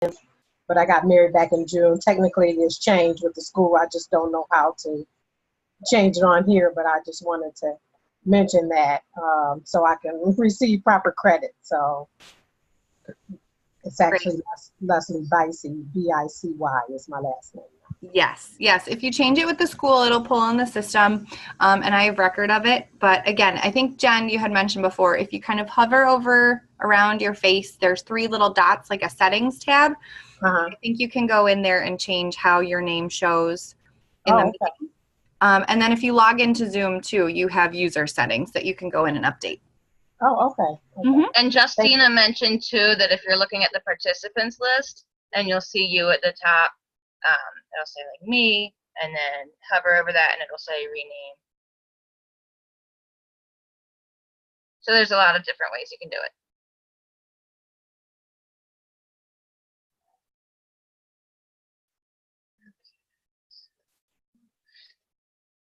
but I got married back in June. Technically, it's changed with the school. I just don't know how to change it on here, but I just wanted to mention that so I can receive proper credit. So it's actually Leslie Bicy, B-I-C-Y is my last name. Yes, yes. If you change it with the school, it'll pull in the system, and I have record of it. But again, I think, Jen, you had mentioned before, if you kind of hover over around your face, there's 3 little dots, like a settings tab. I think you can go in there and change how your name shows in the meeting. And then if you log into Zoom too, you have user settings that you can go in and update. Oh, okay. And Justina mentioned too that if you're looking at the participants list and you'll see you at the top, it'll say like me, and then hover over that and it'll say rename. So there's a lot of different ways you can do it.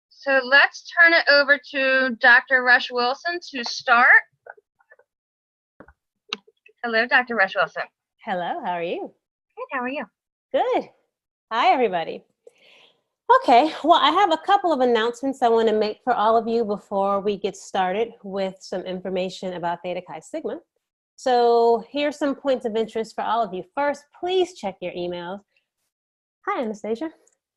So let's turn it over to Dr. Rush Wilson to start. Hello, Dr. Rush Wilson. Hello, how are you? Good, how are you? Good. Hi, everybody. Okay, well, I have a couple of announcements I want to make for all of you before we get started with some information about Theta Chi Sigma. So here's some points of interest for all of you. First, please check your emails. Hi, Anastasia.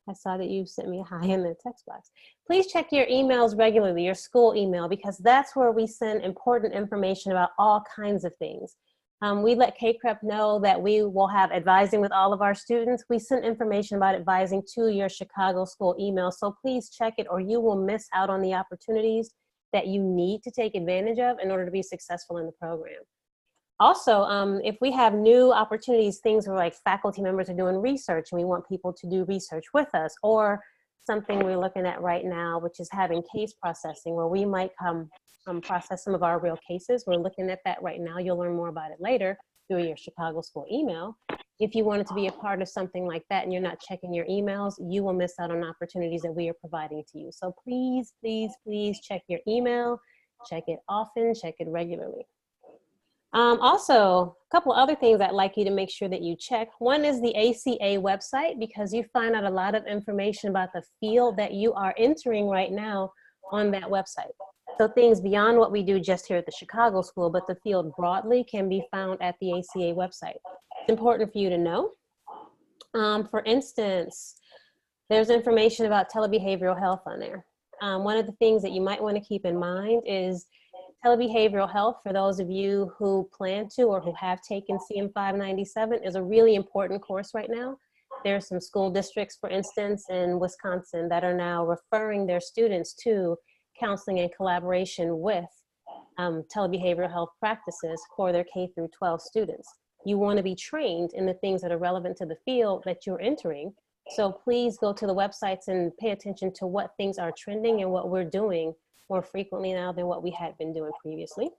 I saw that you sent me a hi in the text box. Please check your emails regularly, your school email, because that's where we send important information about all kinds of things. We let KCREP know that we will have advising with all of our students. We send information about advising to your Chicago school email, so please check it or you will miss out on the opportunities that you need to take advantage of in order to be successful in the program. Also, if we have new opportunities, things where like faculty members are doing research and we want people to do research with us, or something we're looking at right now, which is having case processing, where we might come process some of our real cases. We're looking at that right now. You'll learn more about it later through your Chicago school email. If you wanted to be a part of something like that and you're not checking your emails, you will miss out on opportunities that we are providing to you. So please, please, please check your email, check it often, check it regularly. Also, a couple of other things I'd like you to make sure that you check. One is the ACA website, because you find out a lot of information about the field that you are entering right now on that website. So things beyond what we do just here at the Chicago School, but the field broadly can be found at the ACA website. It's important for you to know. For instance, there's information about telebehavioral health on there. One of the things that you might want to keep in mind is telebehavioral health, for those of you who plan to or who have taken CM 597, is a really important course right now. There are some school districts, for instance, in Wisconsin that are now referring their students to counseling and collaboration with telebehavioral health practices for their K through 12 students. You want to be trained in the things that are relevant to the field that you're entering. So please go to the websites and pay attention to what things are trending and what we're doing more frequently now than what we had been doing previously.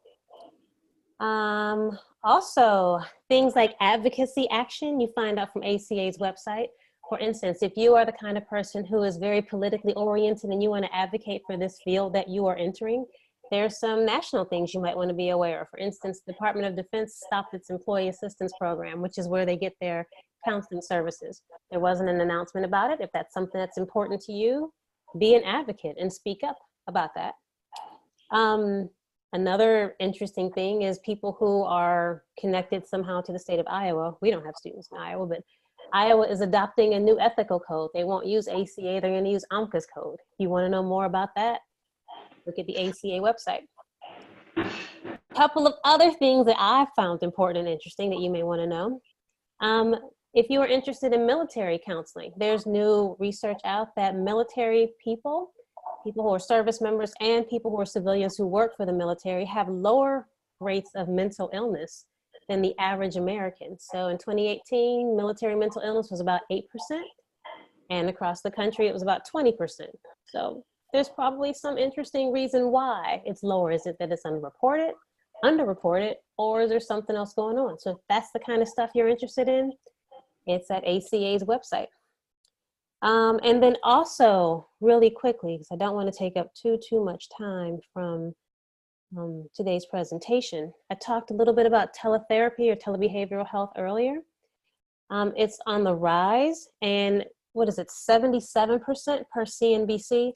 Also, things like advocacy action, you find out from ACA's website. For instance, if you are the kind of person who is very politically oriented and you want to advocate for this field that you are entering, there's some national things you might want to be aware of. For instance, the Department of Defense stopped its Employee Assistance Program, which is where they get their counseling services. There wasn't an announcement about it. If that's something that's important to you, be an advocate and speak up about that. Another interesting thing is people who are connected somehow to the state of Iowa. We don't have students in Iowa, but Iowa is adopting a new ethical code. They won't use ACA, they're going to use AMCA's code. If you want to know more about that, look at the ACA website. A couple of other things that I found important and interesting that you may want to know. If you are interested in military counseling, there's new research out that military people who are service members and people who are civilians who work for the military have lower rates of mental illness than the average American. So in 2018, military mental illness was about 8%, and across the country it was about 20%. So there's probably some interesting reason why it's lower. Is it that it's underreported, or is there something else going on? So if that's the kind of stuff you're interested in, it's at ACA's website. And then also, really quickly, because I don't want to take up too much time from today's presentation, I talked a little bit about teletherapy or telebehavioral health earlier. It's on the rise, and what is it, 77% per CNBC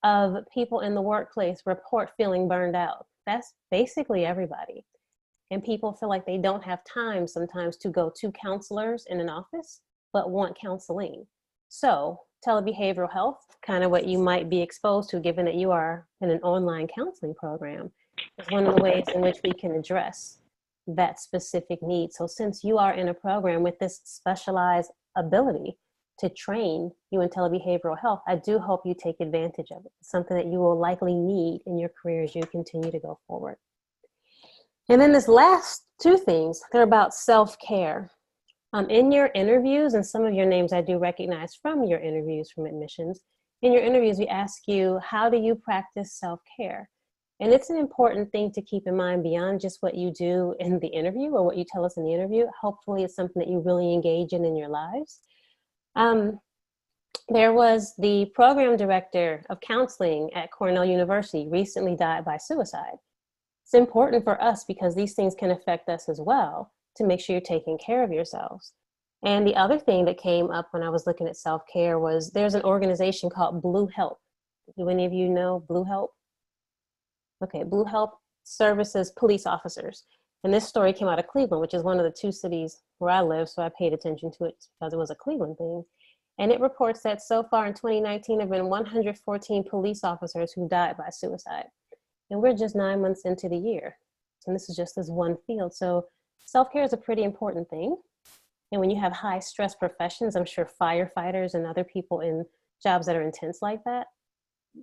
of people in the workplace report feeling burned out. That's basically everybody. And people feel like they don't have time sometimes to go to counselors in an office, but want counseling. So telebehavioral health, kind of what you might be exposed to given that you are in an online counseling program, is one of the ways in which we can address that specific need. So since you are in a program with this specialized ability to train you in telebehavioral health, I do hope you take advantage of it. It's something that you will likely need in your career as you continue to go forward. And then this last two things, they're about self-care. In your interviews, and some of your names I do recognize from your interviews from admissions, in your interviews we ask you, how do you practice self-care? And it's an important thing to keep in mind beyond just what you do in the interview or what you tell us in the interview. Hopefully it's something that you really engage in your lives. There was the program director of counseling at Cornell University recently died by suicide. It's important for us because these things can affect us as well to make sure you're taking care of yourselves. And the other thing that came up when I was looking at self-care was there's an organization called Blue Help. Do any of you know Blue Help? Okay, Blue Help services police officers. And this story came out of Cleveland, which is one of the two cities where I live, so I paid attention to it because it was a Cleveland thing. And it reports that so far in 2019, there have been 114 police officers who died by suicide. And we're just 9 months into the year. And this is just this one field. So self-care is a pretty important thing. And when you have high stress professions, I'm sure firefighters and other people in jobs that are intense like that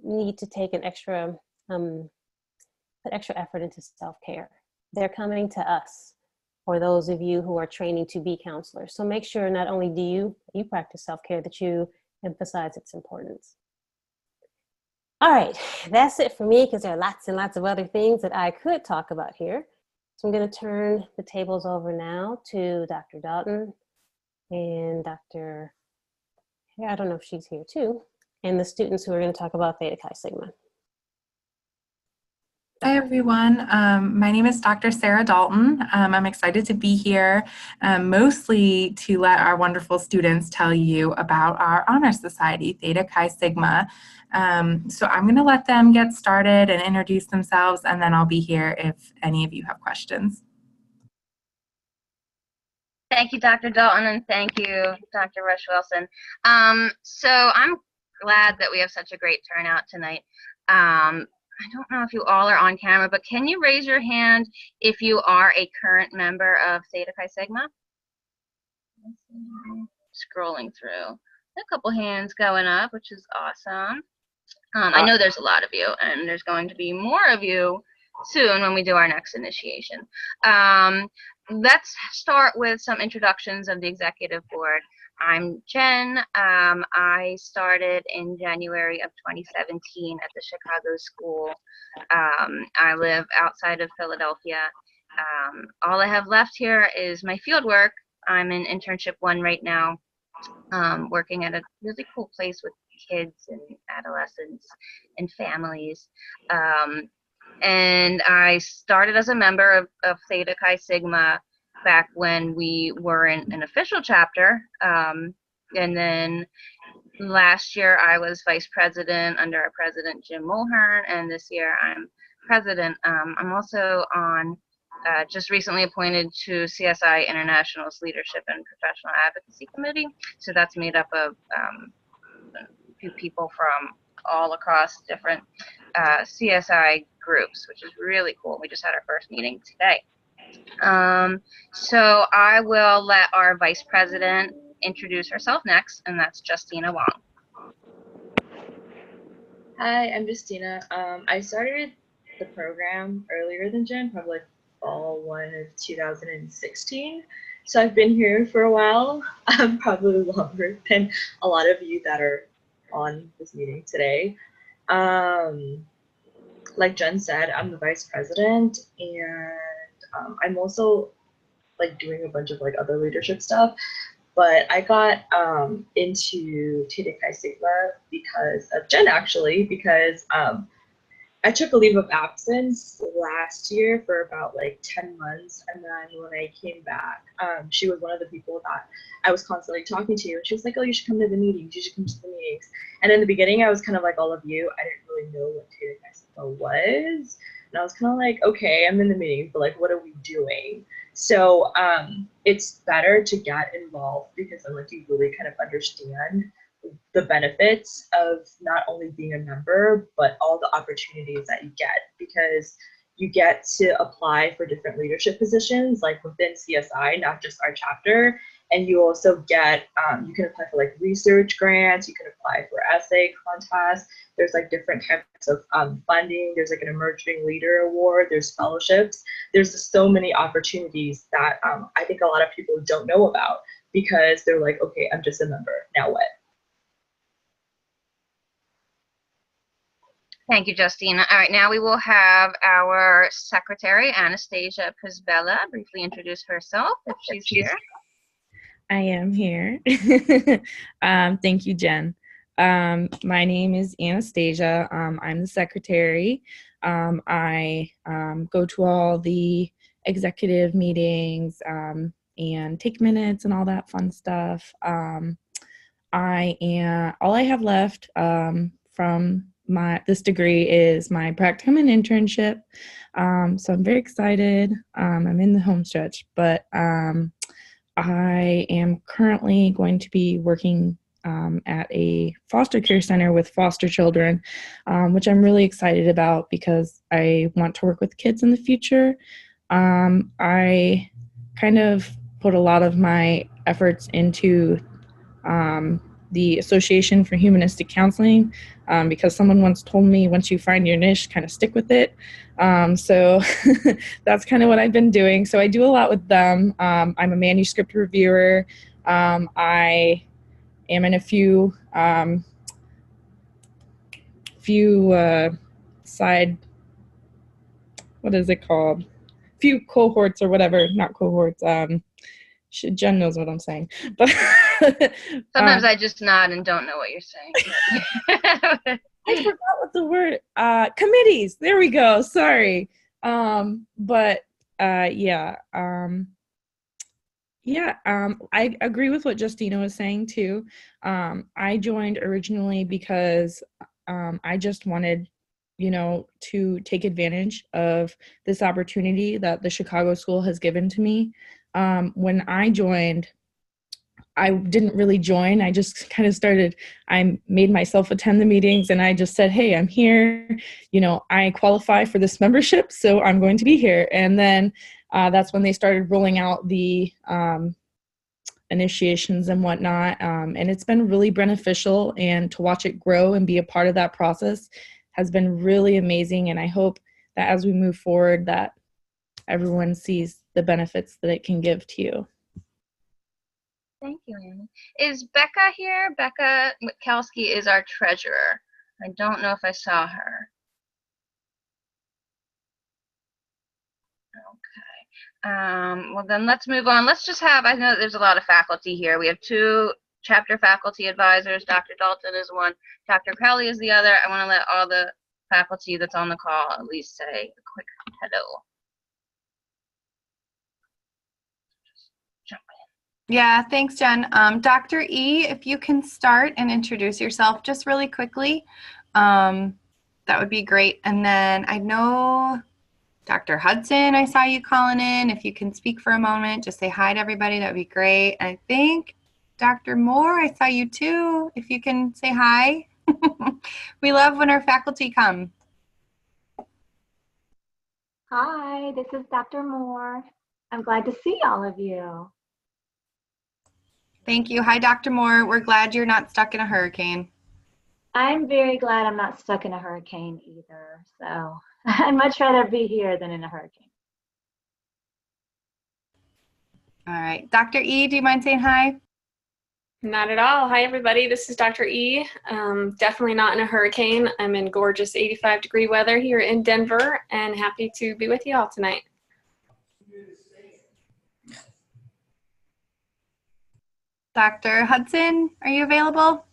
need to take an extra, put extra effort into self-care. They're coming to us, or those of you who are training to be counselors. So make sure not only do you practice self-care, that you emphasize its importance. All right, that's it for me because there are lots and lots of other things that I could talk about here. So I'm going to turn the tables over now to Dr. Dalton and Dr. I don't know if she's here too, and the students who are going to talk about Theta Chi Sigma. Hi, everyone. My name is Dr. Sarah Dalton. I'm excited to be here, mostly to let our wonderful students tell you about our honor society, Theta Chi Sigma. So I'm going to let them get started and introduce themselves, and then I'll be here if any of you have questions. Thank you, Dr. Dalton, and thank you, Dr. Rush Wilson. So I'm glad that we have such a great turnout tonight. I don't know if you all are on camera, but can you raise your hand if you are a current member of Theta Chi Sigma? Scrolling through. A couple hands going up, which is awesome. I know there's a lot of you, and there's going to be more of you soon when we do our next initiation. Let's start with some introductions of the executive board. I'm Jen. I started in January of 2017 at the Chicago School. I live outside of Philadelphia. All I have left here is my field work. I'm in internship 1 right now, working at a really cool place with kids and adolescents and families. And I started as a member of Theta Chi Sigma back when we were in an official chapter. And then last year I was vice president under our president, Jim Mulhern, and this year I'm president. I'm also on, just recently appointed to CSI International's Leadership and Professional Advocacy Committee. So that's made up of a few people from all across different CSI groups, which is really cool. We just had our first meeting today. So I will let our vice president introduce herself next, and that's Justina Wong. Hi, I'm Justina. I started the program earlier than Jen, probably like fall 1 of 2016. So I've been here for a while, probably longer than a lot of you that are on this meeting today. Like Jen said, I'm the vice president, and I'm also like doing a bunch of like other leadership stuff. But I got into Theta Chi Sigma because of Jen, actually, because I took a leave of absence last year for about like 10 months. And then when I came back, she was one of the people that I was constantly talking to. And she was like, oh, you should come to the meetings. You should come to the meetings. And in the beginning, I was kind of like all of you. I didn't really know what Theta Chi Sigma was. And I was kind of like, okay, I'm in the meetings, but like, what are we doing? So it's better to get involved because then like you really kind of understand the benefits of not only being a member, but all the opportunities that you get because you get to apply for different leadership positions, like within CSI, not just our chapter. And you also get, you can apply for like research grants, you can apply for essay contests. There's like different types of funding. There's like an emerging leader award, there's fellowships. There's just so many opportunities that I think a lot of people don't know about because they're like, okay, I'm just a member, now what? Thank you, Justina. All right, now we will have our secretary, Anastasia Prisbella, briefly introduce herself if she's here. I am here. Thank you, Jen. My name is Anastasia. I'm the secretary. I go to all the executive meetings and take minutes and all that fun stuff. All I have left from this degree is my practicum and internship. So I'm very excited. I'm in the home stretch, but I am currently going to be working at a foster care center with foster children, which I'm really excited about because I want to work with kids in the future. I kind of put a lot of my efforts into the Association for Humanistic Counseling because someone once told me once you find your niche, kind of stick with it. So that's kind of what I've been doing. So I do a lot with them. I'm a manuscript reviewer. I am in a few side, what is it called? Few cohorts or whatever, not cohorts. Jen knows what I'm saying. But Sometimes I just nod and don't know what you're saying. I forgot what the word, committees. There we go. Sorry. I agree with what Justina was saying too. I joined originally because I just wanted, to take advantage of this opportunity that the Chicago School has given to me. When I joined, I didn't really join. I just kind of started, I made myself attend the meetings and I just said, hey, I'm here. I qualify for this membership, so I'm going to be here. And then that's when they started rolling out the initiations and whatnot. And it's been really beneficial, and to watch it grow and be a part of that process has been really amazing. And I hope that as we move forward that everyone sees the benefits that it can give to you. Thank you, Annie. Is Becca here? Becca Mikulski is our treasurer. I don't know if I saw her. Okay. Well, then let's move on. Let's just have, I know there's a lot of faculty here. We have 2 chapter faculty advisors. Dr. Dalton is one. Dr. Crowley is the other. I want to let all the faculty that's on the call at least say a quick hello. Yeah, thanks, Jen. Dr. E, if you can start and introduce yourself just really quickly, that would be great. And then I know Dr. Hudson, I saw you calling in. If you can speak for a moment, just say hi to everybody, that would be great. And I think Dr. Moore, I saw you too. If you can say hi. We love when our faculty come. Hi, this is Dr. Moore. I'm glad to see all of you. Thank you. Hi, Dr. Moore. We're glad you're not stuck in a hurricane. I'm very glad I'm not stuck in a hurricane either. So I'd much rather be here than in a hurricane. All right. Dr. E, do you mind saying hi? Not at all. Hi, everybody. This is Dr. E. Definitely not in a hurricane. I'm in gorgeous 85-degree weather here in Denver and happy to be with you all tonight. Dr. Hudson, are you available?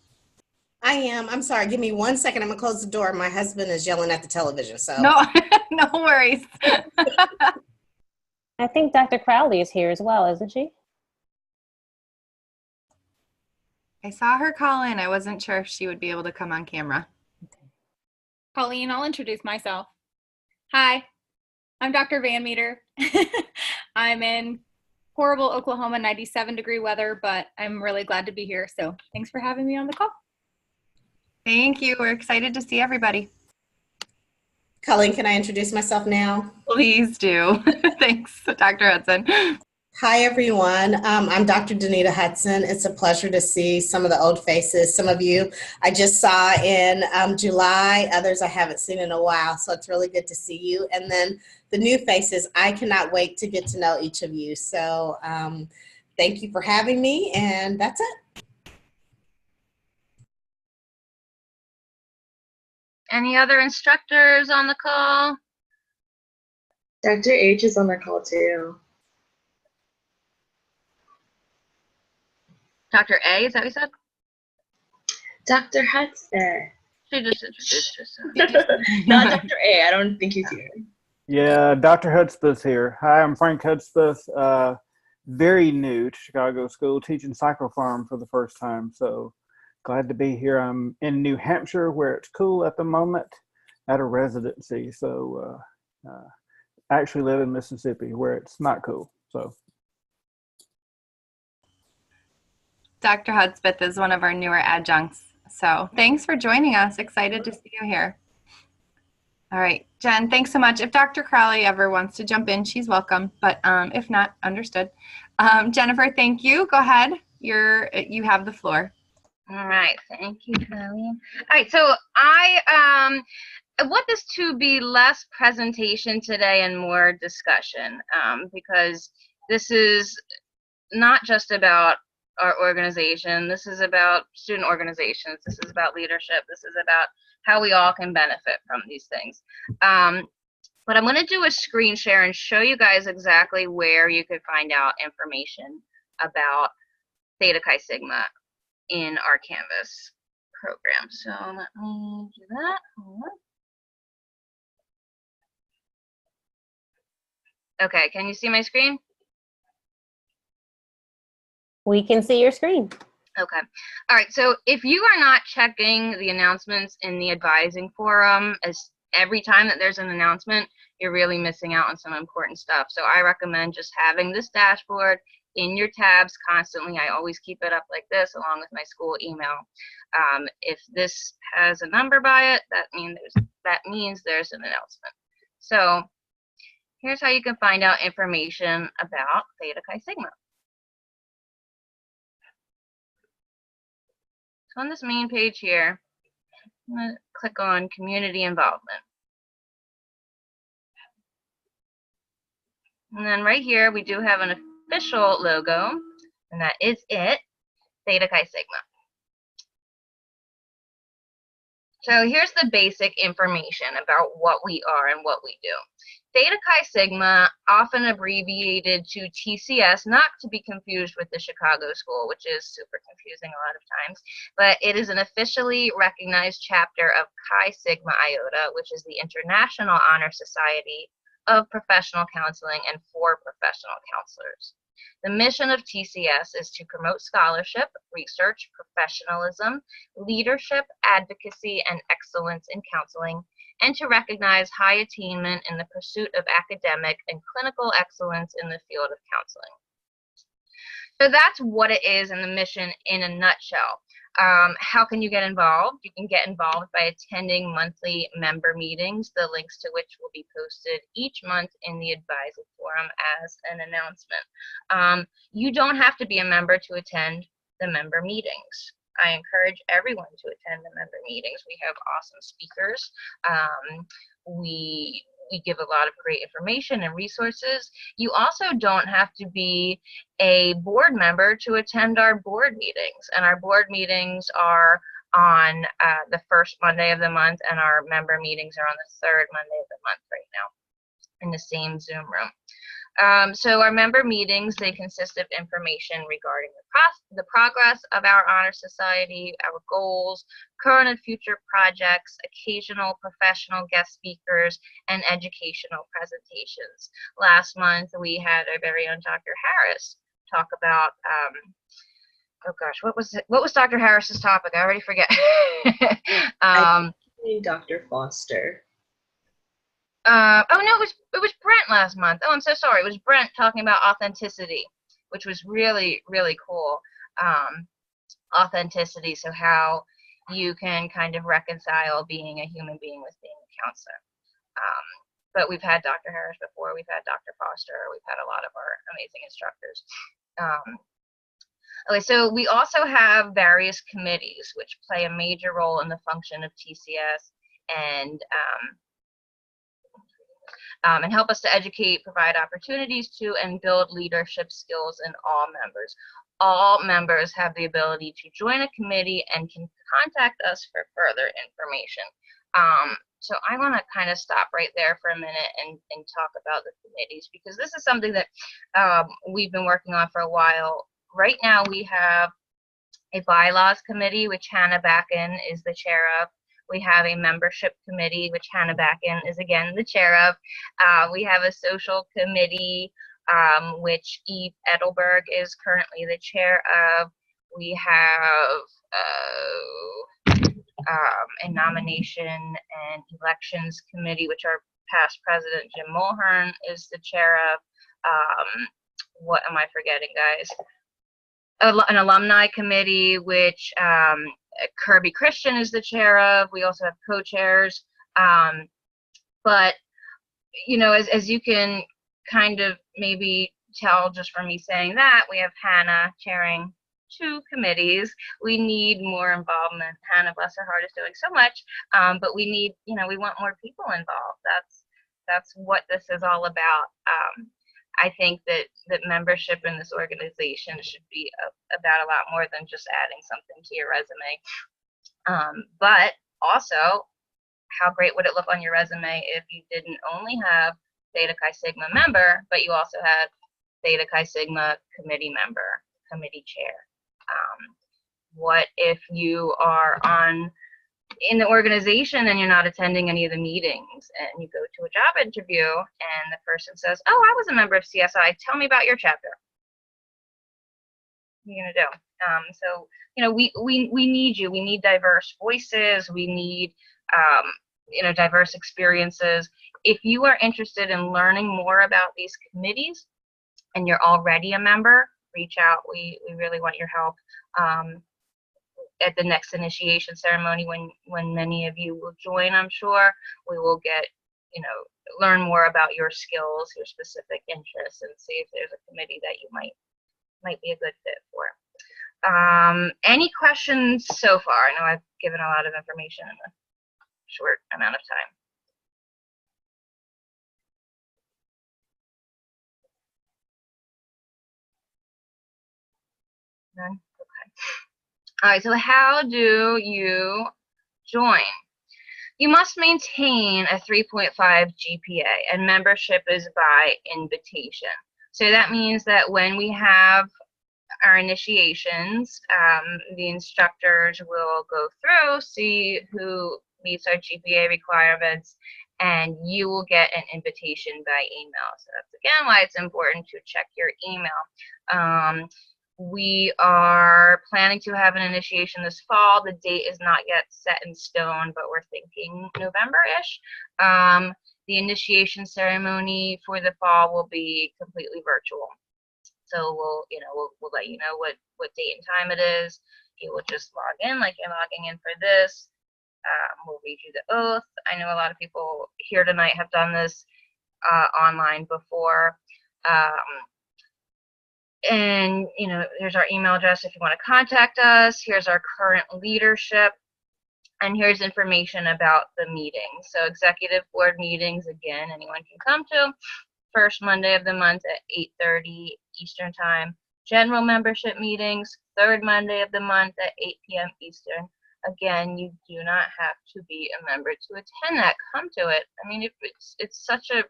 I am. I'm sorry. Give me 1 second. I'm gonna close the door. My husband is yelling at the television. So No, no worries. I think Dr. Crowley is here as well, isn't she? I saw her call in. I wasn't sure if she would be able to come on camera. Colleen, I'll introduce myself. Hi, I'm Dr. Van Meter. I'm in horrible Oklahoma 97-degree weather, but I'm really glad to be here. So thanks for having me on the call. Thank you. We're excited to see everybody. Colleen, can I introduce myself now? Please do. Thanks, Dr. Hudson. Hi, everyone. I'm Dr. Danita Hudson. It's a pleasure to see some of the old faces. Some of you I just saw in July, others I haven't seen in a while, so it's really good to see you. And then the new faces, I cannot wait to get to know each of you. So thank you for having me, and that's it. Any other instructors on the call? Dr. H is on the call too. Dr. A, is that what you said? Dr. Hudson. She just introduced herself. Not Dr. A. I don't think he's here. Yeah, Dr. Hudspeth here. Hi, I'm Frank Hudspeth. Very new to Chicago School, teaching psychopharm for the first time. So glad to be here. I'm in New Hampshire where it's cool at the moment at a residency. So actually live in Mississippi where it's not cool. So. Dr. Hudspeth is one of our newer adjuncts. So thanks for joining us. Excited to see you here. All right, Jen, thanks so much. If Dr. Crowley ever wants to jump in, she's welcome. But if not, understood. Jennifer, thank you. Go ahead. You have the floor. All right, thank you, Colleen. All right, so I want this to be less presentation today and more discussion because this is not just about our organization. This is about student organizations. This is about leadership. This is about how we all can benefit from these things. But I'm going to do a screen share and show you guys exactly where you could find out information about Theta Chi Sigma in our Canvas program. So let me do that. Hold on. Okay, can you see my screen? We can see your screen. Okay. All right. So if you are not checking the announcements in the advising forum, as every time that there's an announcement, you're really missing out on some important stuff. So I recommend just having this dashboard in your tabs constantly. I always keep it up like this along with my school email. If this has a number by it, that means there's an announcement. So here's how you can find out information about Theta Chi Sigma. On this main page here, I'm going to click on community involvement. And then right here, we do have an official logo, and that is it, Theta Chi Sigma. So here's the basic information about what we are and what we do. Theta Chi Sigma, often abbreviated to TCS, not to be confused with the Chicago School, which is super confusing a lot of times, but it is an officially recognized chapter of Chi Sigma Iota, which is the International Honor Society of Professional Counseling and for professional counselors. The mission of TCS is to promote scholarship, research, professionalism, leadership, advocacy, and excellence in counseling, and to recognize high attainment in the pursuit of academic and clinical excellence in the field of counseling. So that's what it is and the mission in a nutshell. How can you get involved? You can get involved by attending monthly member meetings, the links to which will be posted each month in the advising forum as an announcement. You don't have to be a member to attend the member meetings. I encourage everyone to attend the member meetings. We have awesome speakers. We give a lot of great information and resources. You also don't have to be a board member to attend our board meetings. And our board meetings are on the first Monday of the month, and our member meetings are on the third Monday of the month right now in the same Zoom room. So our member meetings, they consist of information regarding the progress of our Honor Society, our goals, current and future projects, occasional professional guest speakers, and educational presentations. Last month, we had our very own Dr. Harris talk about, oh gosh, what was Dr. Harris's topic? I already forget. I think Dr. Foster. Oh no, it was Brent last month. Oh, I'm so sorry. It was Brent talking about authenticity, which was really, really cool. Authenticity, so how you can kind of reconcile being a human being with being a counselor. But we've had Dr. Harris before, we've had Dr. Foster, we've had a lot of our amazing instructors. Okay, so we also have various committees which play a major role in the function of TCS and help us to educate, provide opportunities to, and build leadership skills in all members. All members have the ability to join a committee and can contact us for further information. So I want to kind of stop right there for a minute and talk about the committees, because this is something that we've been working on for a while. Right now we have a bylaws committee, which Hannah Backen is the chair of. We have a membership committee, which Hannah Backen is again the chair of. We have a social committee, which Eve Edelberg is currently the chair of. We have a nomination and elections committee, which our past president Jim Mulhern is the chair of. What am I forgetting, guys? An alumni committee, which Kirby Christian is the chair of. We also have co-chairs. But, you know, as you can kind of maybe tell just from me saying that, we have Hannah chairing 2 committees. We need more involvement. Hannah, bless her heart, is doing so much, but we need, you know, we want more people involved. That's what this is all about. I think that membership in this organization should be about a lot more than just adding something to your resume. But also, how great would it look on your resume if you didn't only have Theta Chi Sigma member, but you also had Theta Chi Sigma committee member, committee chair? What if you are in the organization and you're not attending any of the meetings, and you go to a job interview and the person says, oh, I was a member of CSI, tell me about your chapter? What are you gonna do? So, you know, we need you. We need diverse voices. We need, you know, diverse experiences. If you are interested in learning more about these committees and you're already a member, reach out. We really want your help. At the next initiation ceremony, when many of you will join, I'm sure we will get, you know, learn more about your skills, your specific interests, and see if there's a committee that you might be a good fit for. Any questions so far? I know I've given a lot of information in a short amount of time. None? Okay. All right, so how do you join? You must maintain a 3.5 GPA, and membership is by invitation. So that means that when we have our initiations, the instructors will go through, see who meets our GPA requirements, and you will get an invitation by email. So that's again why it's important to check your email. We are planning to have an initiation this fall. The date is not yet set in stone, but we're thinking November-ish. The initiation ceremony for the fall will be completely virtual. So we'll let you know what date and time it is. You will just log in like you're logging in for this. We'll read you the oath. I know a lot of people here tonight have done this online before. And, you know, here's our email address if you want to contact us. Here's our current leadership. And here's information about the meetings. So executive board meetings, again, anyone can come to. First Monday of the month at 8:30 Eastern Time. General membership meetings, third Monday of the month at 8 p.m. Eastern. Again, you do not have to be a member to attend that. Come to it. I mean, it's such a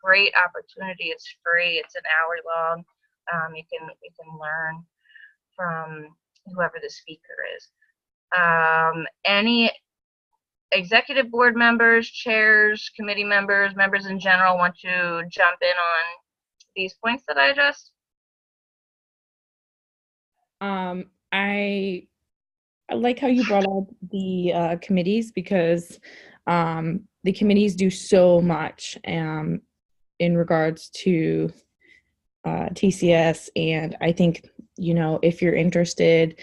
great opportunity. It's free. It's an hour long. You can learn from whoever the speaker is. Any executive board members, chairs, committee members, members in general want to jump in on these points that I addressed? I like how you brought up the committees, because the committees do so much in regards to TCS, and I think, if you're interested,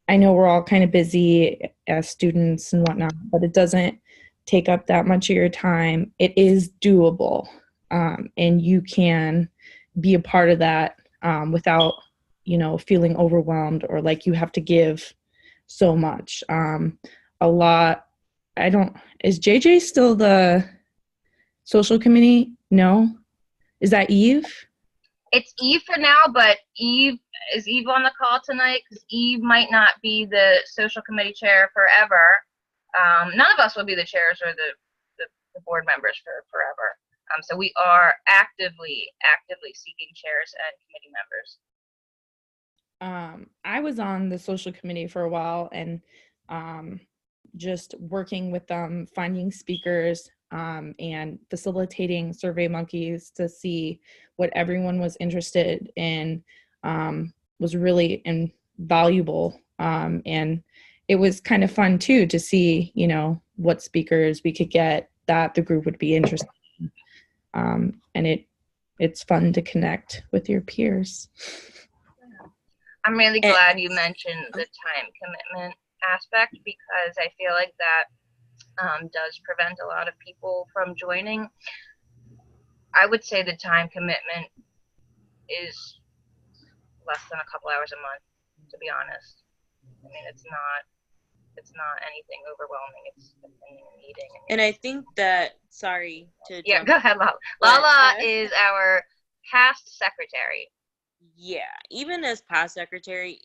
I know we're all kind of busy as students and whatnot, but it doesn't take up that much of your time. It is doable, and you can be a part of that without, feeling overwhelmed or like you have to give so much. Is JJ still the social committee? No? Is that Eve? It's Eve for now, but is Eve on the call tonight? Because Eve might not be the social committee chair forever. None of us will be the chairs or the board members for forever. So we are actively seeking chairs and committee members. I was on the social committee for a while, and just working with them, finding speakers, and facilitating Survey Monkeys to see what everyone was interested in was really invaluable. And it was kind of fun too to see, what speakers we could get that the group would be interested in. And it's fun to connect with your peers. I'm really glad you mentioned the time commitment aspect, because I feel like that does prevent a lot of people from joining. I would say the time commitment is less than a couple hours a month, to be honest. I mean, it's not anything overwhelming. It's attending a meeting. And I think that, sorry to jump go ahead, Lala. Lala is our past secretary. Yeah, even as past secretary,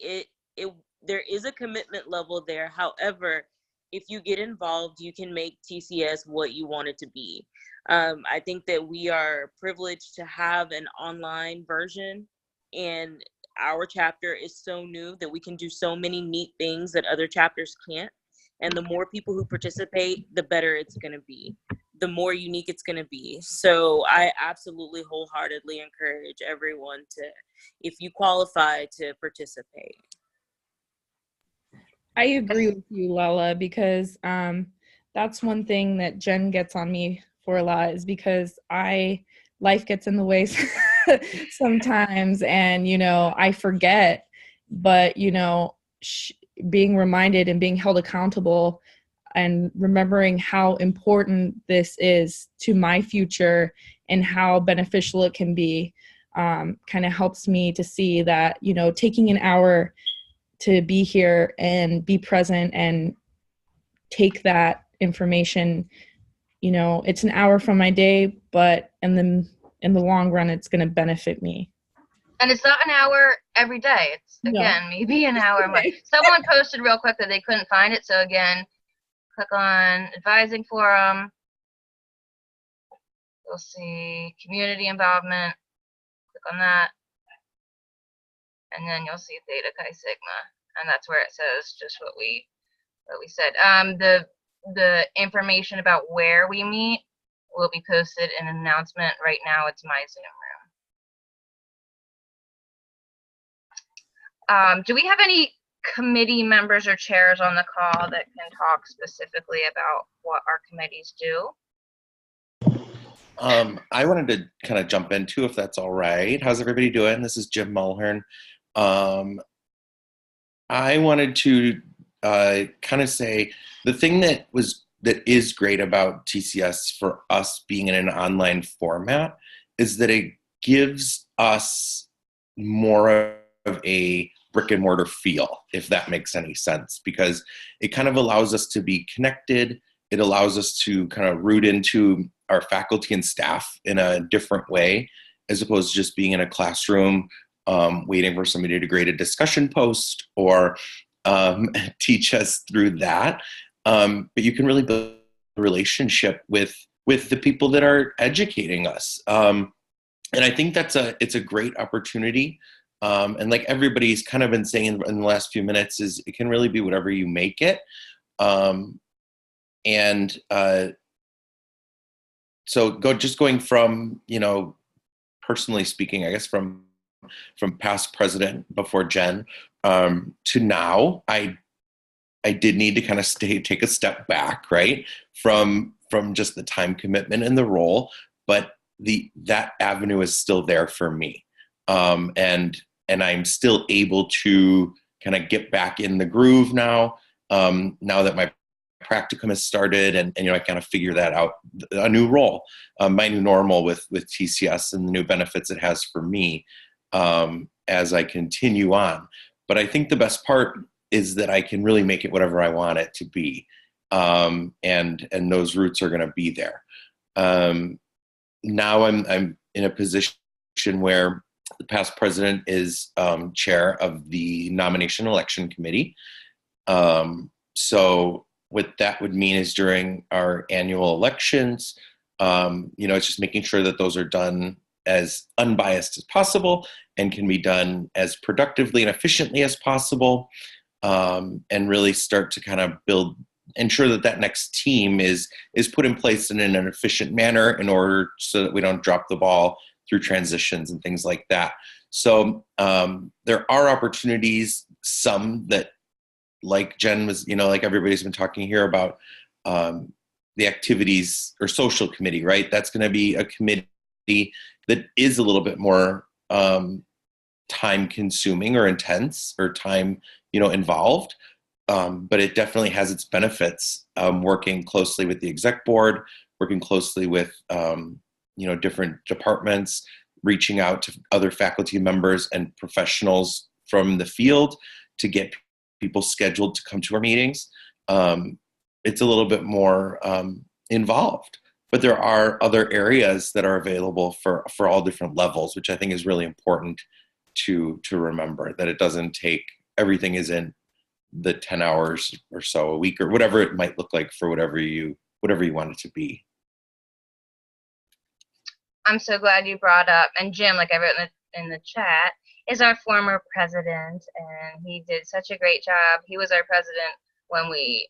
there is a commitment level there. However, if you get involved, you can make TCS what you want it to be. I think that we are privileged to have an online version, and our chapter is so new that we can do so many neat things that other chapters can't. And the more people who participate, the better it's going to be, the more unique it's going to be. So I absolutely wholeheartedly encourage everyone to, if you qualify, to participate. I agree with you, Lala, because that's one thing that Jen gets on me for a lot, is because life gets in the way sometimes, and I forget, but being reminded and being held accountable and remembering how important this is to my future and how beneficial it can be kind of helps me to see that taking an hour to be here and be present and take that information, it's an hour from my day, but in the long run, it's going to benefit me. And it's not an hour every day. It's, again, maybe an hour a month. Someone posted real quick that they couldn't find it. So again, click on Advising Forum. You'll see Community Involvement. Click on that. And then you'll see Theta Chi Sigma. And that's where it says just what we said. The information about where we meet will be posted in an announcement. Right now, it's my Zoom room. Do we have any committee members or chairs on the call that can talk specifically about what our committees do? I wanted to kind of jump in too, if that's all right. How's everybody doing? This is Jim Mulhern. I wanted to kind of say the thing that is great about TCS for us being in an online format is that it gives us more of a brick and mortar feel, if that makes any sense, because it kind of allows us to be connected. It allows us to kind of root into our faculty and staff in a different way, as opposed to just being in a classroom waiting for somebody to grade a discussion post or teach us through that. But you can really build a relationship with with the people that are educating us. And I think it's a great opportunity. And like everybody's kind of been saying in the last few minutes, is it can really be whatever you make it. So going from, personally speaking, I guess from past president before Jen, to now, I did need to kind of take a step back, right? From just the time commitment and the role, but that avenue is still there for me. And I'm still able to kind of get back in the groove now, now that my practicum has started, and I kind of figure that out, a new role, my new normal with TCS and the new benefits it has for me, as I continue on. But I think the best part is that I can really make it whatever I want it to be. And those roots are going to be there. Now I'm in a position where the past president is chair of the nomination election committee. So what that would mean is during our annual elections, it's just making sure that those are done as unbiased as possible and can be done as productively and efficiently as possible, and really start to kind of ensure that next team is put in place in an efficient manner in order so that we don't drop the ball through transitions and things like that. So there are opportunities, some that, like Jen was, like everybody's been talking here about, the activities or social committee, right? That's going to be a committee that is a little bit more time consuming or intense or time, involved. But it definitely has its benefits, working closely with the exec board, working closely with, different departments, reaching out to other faculty members and professionals from the field to get people scheduled to come to our meetings. It's a little bit more involved, but there are other areas that are available for all different levels, which I think is really important to remember, that it doesn't take, everything isn't the 10 hours or so a week or whatever it might look like for whatever you want it to be. I'm so glad you brought up, and Jim, like I wrote in the chat, is our former president, and he did such a great job. He was our president when we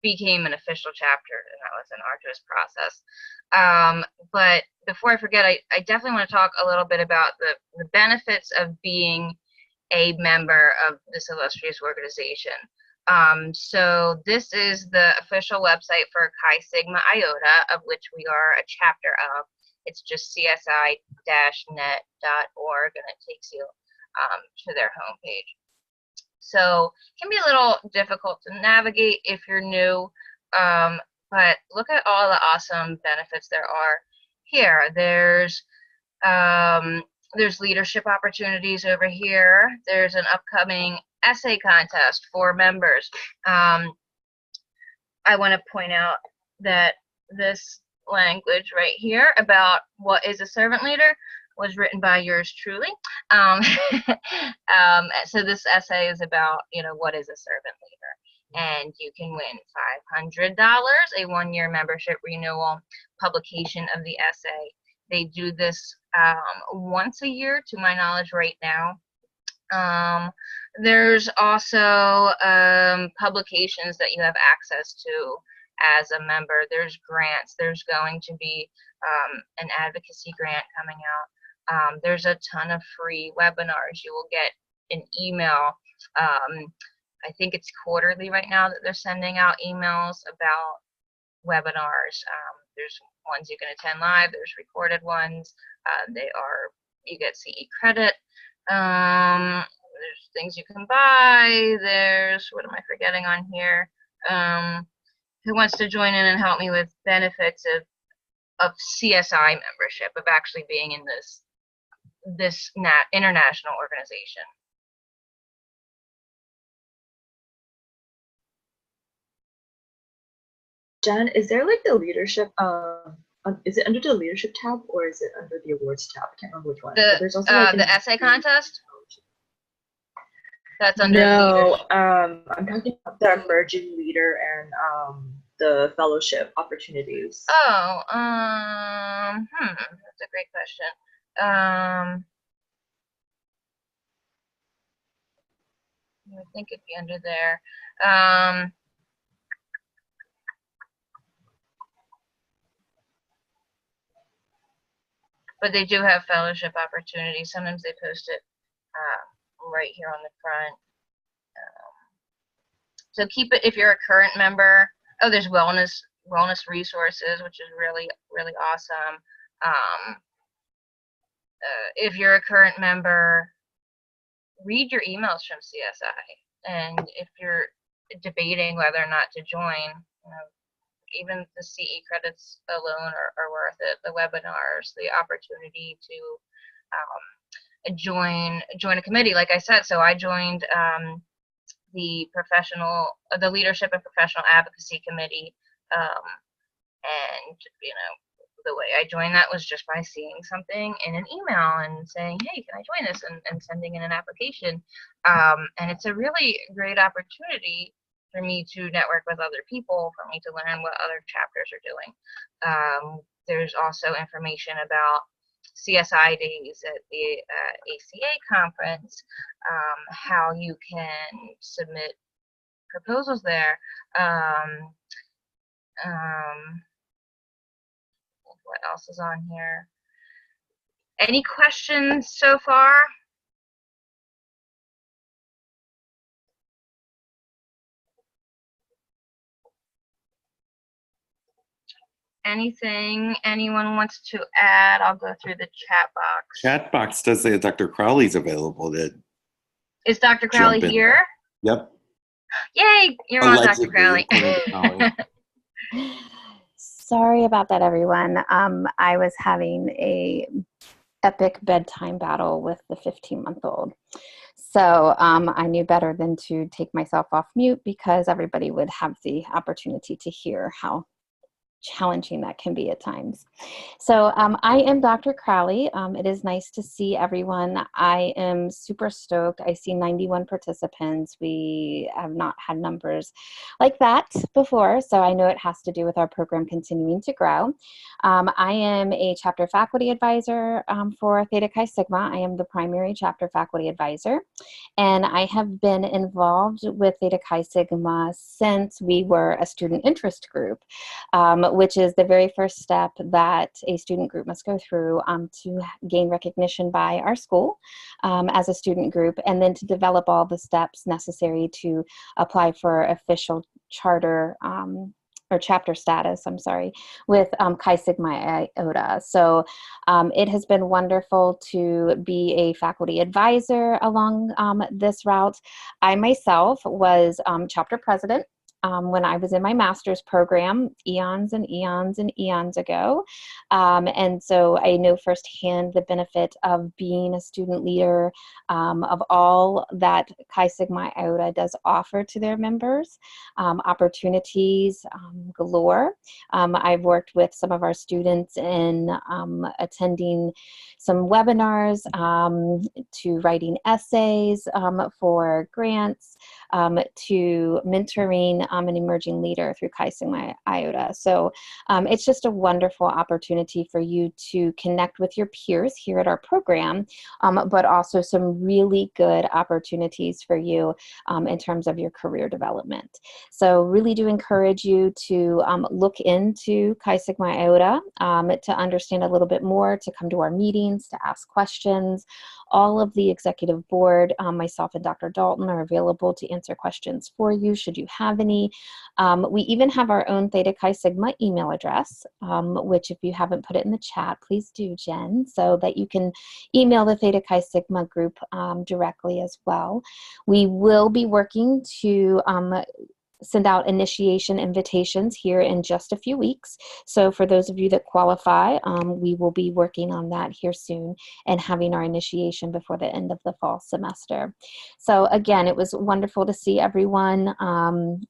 became an official chapter, and that was an arduous process. But before I forget, I definitely want to talk a little bit about the benefits of being a member of this illustrious organization. So this is the official website for Chi Sigma Iota, of which we are a chapter of. It's just csi-net.org, and it takes you to their homepage. So it can be a little difficult to navigate if you're new, but look at all the awesome benefits there are here. There's leadership opportunities over here. There's an upcoming essay contest for members. I want to point out that this language right here about what is a servant leader was written by yours truly. So this essay is about, what is a servant leader, and you can win $500, a one-year membership renewal, publication of the essay. They do this once a year, to my knowledge, right now. There's also publications that you have access to as a member. There's grants. There's going to be an advocacy grant coming out. There's a ton of free webinars. You will get an email. I think it's quarterly right now that they're sending out emails about webinars. There's ones you can attend live. There's recorded ones. You get CE credit. There's things you can buy. There's, what am I forgetting on here? Who wants to join in and help me with benefits of CSI membership, of actually being in this international organization? Jen, is there like the leadership, is it under the leadership tab or is it under the awards tab? I can't remember which one. There's also like the essay contest? That's under No, I'm talking about the emerging leader and the fellowship opportunities? Oh, that's a great question. I think it'd be under there. But they do have fellowship opportunities. Sometimes they post it right here on the front. So keep it if you're a current member. Oh, there's wellness resources, which is really awesome. If you're a current member, read your emails from CSI, and if you're debating whether or not to join, even the CE credits alone are worth it. The webinars, the opportunity to join a committee, like I said. So I joined the leadership and professional advocacy committee, and the way I joined that was just by seeing something in an email and saying, hey, can I join this, and sending in an application. And it's a really great opportunity for me to network with other people, for me to learn what other chapters are doing. There's also information about CSI days at the ACA conference, how you can submit proposals there. What else is on here? Any questions so far? Anything anyone wants to add? I'll go through the chat box. Chat box does say that Dr. Crowley's available. Is Dr. Crowley here? Yep. Yay! You're on, Dr. Crowley. Sorry about that, everyone. I was having a epic bedtime battle with the 15-month-old. So I knew better than to take myself off mute because everybody would have the opportunity to hear how challenging that can be at times. So I am Dr. Crowley. It is nice to see everyone. I am super stoked. I see 91 participants. We have not had numbers like that before, so I know it has to do with our program continuing to grow. I am a chapter faculty advisor for Theta Chi Sigma. I am the primary chapter faculty advisor, and I have been involved with Theta Chi Sigma since we were a student interest group, which is the very first step that a student group must go through to gain recognition by our school as a student group, and then to develop all the steps necessary to apply for official charter or chapter status, I'm sorry, with Chi Sigma Iota. So it has been wonderful to be a faculty advisor along this route. I myself was chapter president when I was in my master's program eons and eons and eons ago. And so I know firsthand the benefit of being a student leader, of all that Chi Sigma Iota does offer to their members, opportunities galore. I've worked with some of our students in attending some webinars, to writing essays for grants, to mentoring an emerging leader through Chi Sigma Iota. So it's just a wonderful opportunity for you to connect with your peers here at our program, but also some really good opportunities for you in terms of your career development. So really do encourage you to look into Chi Sigma Iota to understand a little bit more, to come to our meetings, to ask questions. All of the executive board, myself and Dr. Dalton, are available to answer questions for you should you have any. We even have our own Theta Chi Sigma email address, which if you haven't put it in the chat, please do, Jen, so that you can email the Theta Chi Sigma group directly as well. We will be working to send out initiation invitations here in just a few weeks. So for those of you that qualify, we will be working on that here soon and having our initiation before the end of the fall semester. So again, it was wonderful to see everyone.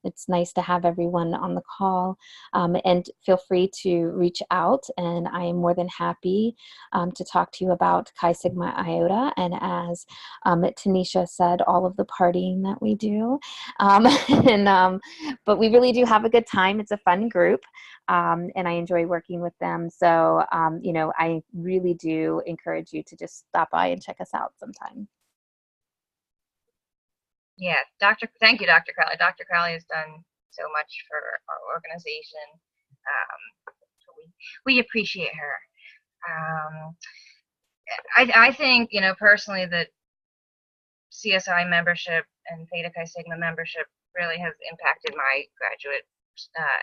It's nice to have everyone on the call, and feel free to reach out, and I am more than happy to talk to you about Chi Sigma Iota, and as Tanisha said, all of the partying that we do. And But we really do have a good time. It's a fun group, and I enjoy working with them. So, I really do encourage you to just stop by and check us out sometime. Yeah, thank you, Dr. Crowley. Dr. Crowley has done so much for our organization. So we appreciate her. I think, personally that CSI membership and Theta Chi Sigma membership really has impacted my graduate